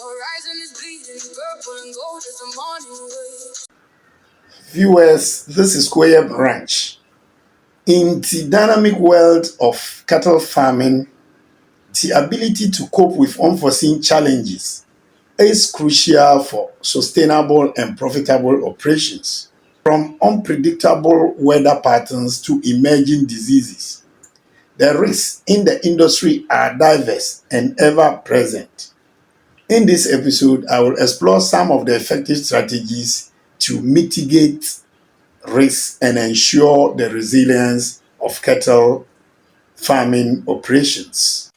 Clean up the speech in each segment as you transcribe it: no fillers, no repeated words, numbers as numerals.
horizon is bleeding purple and gold as the morning waves. Viewers, this is Koyeb Ranch. In the dynamic world of cattle farming, the ability to cope with unforeseen challenges is crucial for sustainable and profitable operations. From unpredictable weather patterns to emerging diseases, the risks in the industry are diverse and ever present. In this episode, I will explore some of the effective strategies to mitigate risks and ensure the resilience of cattle farming operations.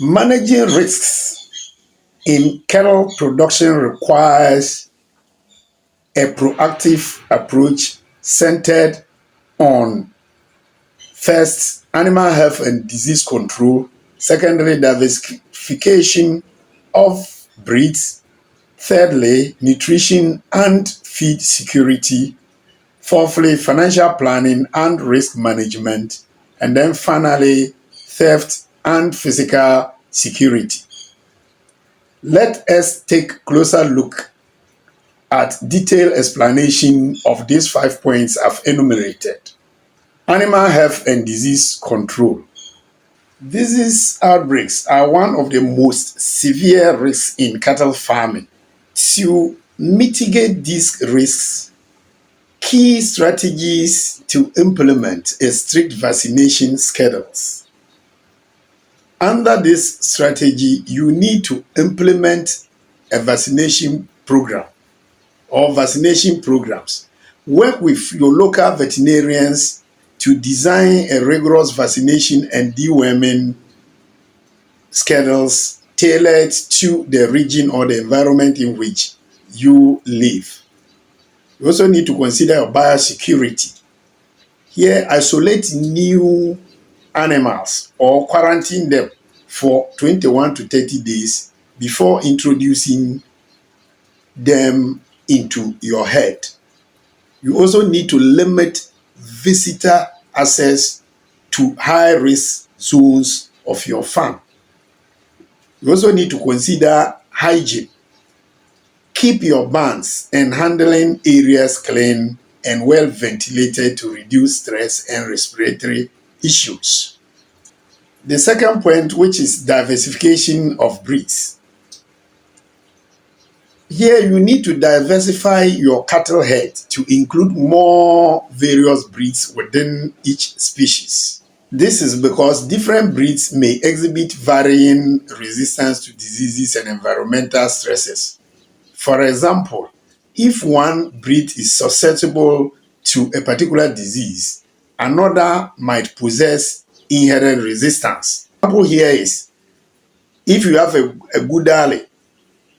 Managing risks in cattle production requires a proactive approach centered on first, animal health and disease control, secondly, diversification of breeds, thirdly, nutrition and feed security, fourthly, financial planning and risk management, and then finally, theft and physical security. Let us take a closer look at detailed explanation of these 5 points I've enumerated. Animal health and disease control. Disease outbreaks are one of the most severe risks in cattle farming. To mitigate these risks, key strategies to implement a strict vaccination schedules. Under this strategy, you need to implement a vaccination program or vaccination programs. Work with your local veterinarians to design a rigorous vaccination and deworming schedules tailored to the region or the environment in which you live. You also need to consider your biosecurity. Here, isolate new animals or quarantine them for 21 to 30 days before introducing them into your herd. You also need to limit visitor access to high-risk zones of your farm. You also need to consider hygiene. Keep your barns and handling areas clean and well ventilated to reduce stress and respiratory issues. The second point, which is diversification of breeds. Here you need to diversify your cattle herd to include more various breeds within each species. This is because different breeds may exhibit varying resistance to diseases and environmental stresses. For example, if one breed is susceptible to a particular disease, another might possess inherent resistance. The example here is, if you have a Gudale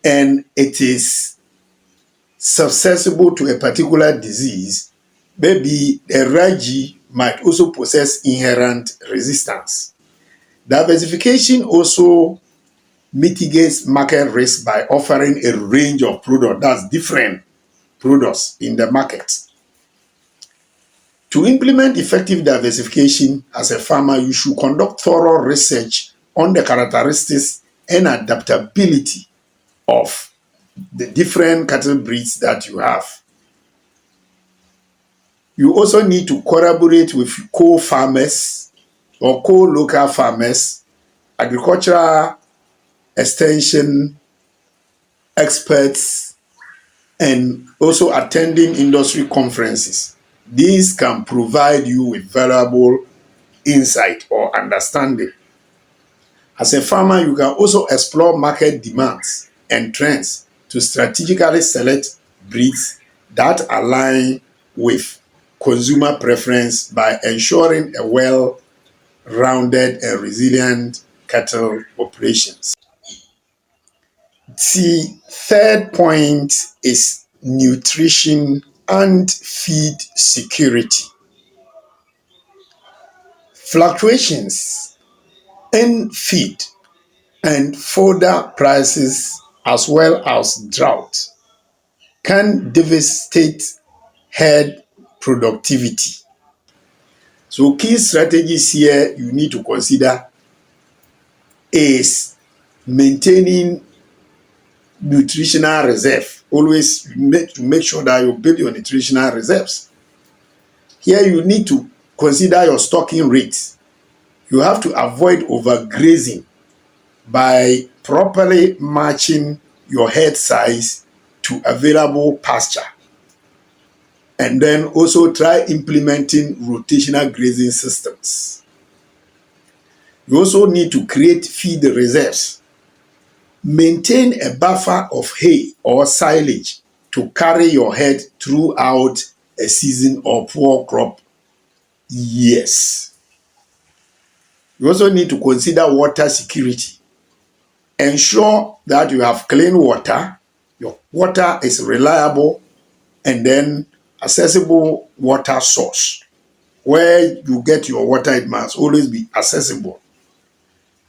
and it is susceptible to a particular disease, maybe a Raji might also possess inherent resistance. Diversification also mitigates market risk by offering a range of products, that's different products in the market. To implement effective diversification as a farmer, you should conduct thorough research on the characteristics and adaptability of the different cattle breeds that you have. You also need to collaborate with co-farmers or co-local farmers, agricultural extension experts, and also attending industry conferences. These can provide you with valuable insight or understanding. As a farmer, you can also explore market demands and trends to strategically select breeds that align with consumer preference by ensuring a well-rounded and resilient cattle operations. The third point is nutrition and feed security. Fluctuations In feed and fodder prices as well as drought can devastate herd productivity. So key strategies here you need to consider is maintaining nutritional reserve. Always make sure that you build your nutritional reserves. Here you need to consider your stocking rates. You have to avoid overgrazing by properly matching your herd size to available pasture. And then also try implementing rotational grazing systems. You also need to create feed reserves. Maintain a buffer of hay or silage to carry your herd throughout a season or poor crop years. You also need to consider water security. Ensure that you have clean water, your water is reliable, and then accessible water source. Where you get your water, it must always be accessible.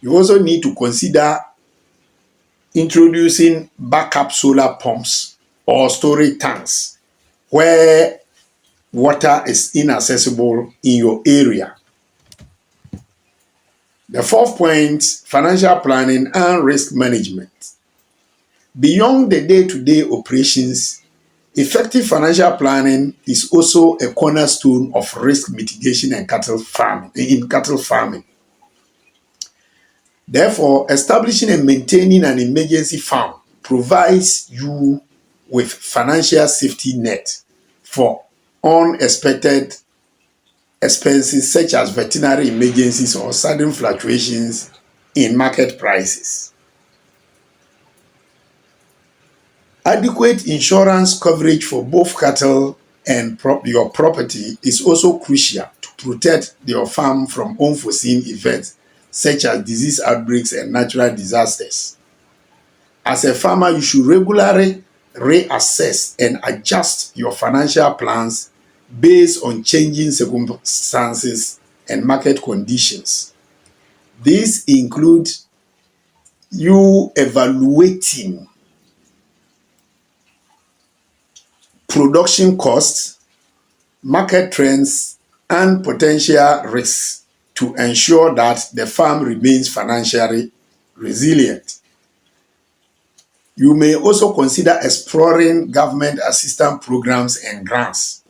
You also need to consider introducing backup solar pumps or storage tanks where water is inaccessible in your area. The fourth point, financial planning and risk management. Beyond the day-to-day operations, effective financial planning is also a cornerstone of risk mitigation and cattle farming. Therefore, establishing and maintaining an emergency fund provides you with financial safety net for unexpected expenses such as veterinary emergencies or sudden fluctuations in market prices. Adequate insurance coverage for both cattle and your property is also crucial to protect your farm from unforeseen events such as disease outbreaks and natural disasters. As a farmer, you should regularly reassess and adjust your financial plans based on changing circumstances and market conditions. This includes you evaluating production costs, market trends, and potential risks to ensure that the farm remains financially resilient. You may also consider exploring government assistance programs and grants.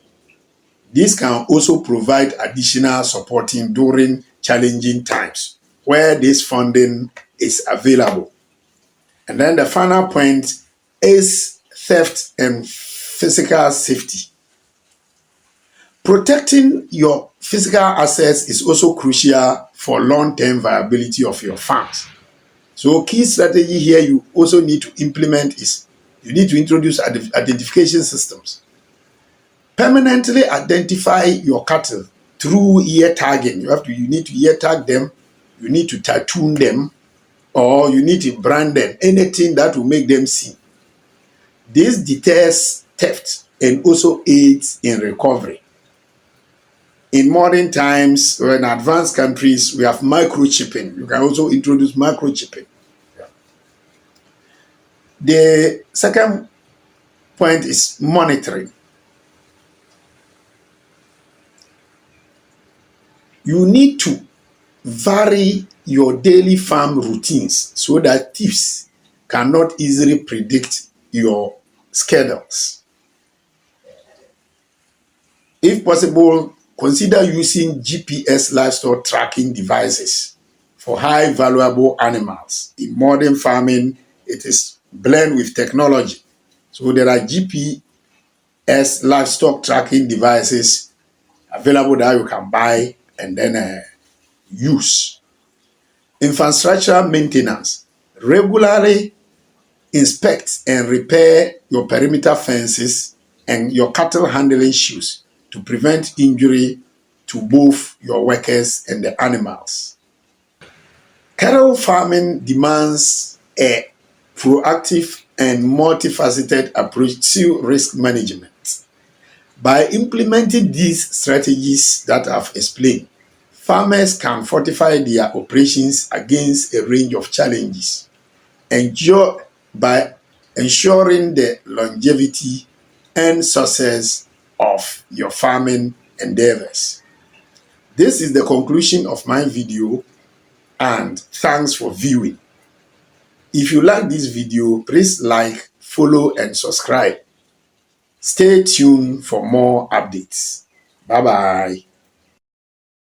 This can also provide additional supporting during challenging times where this funding is available. And then the final point is theft and physical safety. Protecting your physical assets is also crucial for long-term viability of your farms. So key strategy here you also need to implement is you need to introduce identification systems. Permanently identify your cattle through ear tagging. You need to ear tag them, you need to tattoo them, or you need to brand them, anything that will make them seen. This deters theft and also aids in recovery. In modern times, or in advanced countries, we have microchipping. You can also introduce microchipping. The second point is monitoring. You need to vary your daily farm routines so that thieves cannot easily predict your schedules. If possible, consider using GPS livestock tracking devices for high valuable animals. In modern farming, it is blend with technology. So there are GPS livestock tracking devices available that you can buy and then use. Infrastructure maintenance. Regularly inspect and repair your perimeter fences and your cattle handling shoes to prevent injury to both your workers and the animals. Cattle farming demands a proactive and multifaceted approach to risk management. By implementing these strategies that I've explained, farmers can fortify their operations against a range of challenges endure by ensuring the longevity and success of your farming endeavors. This is the conclusion of my video, and thanks for viewing. If you like this video, please like, follow and subscribe. Stay tuned for more updates. Bye bye.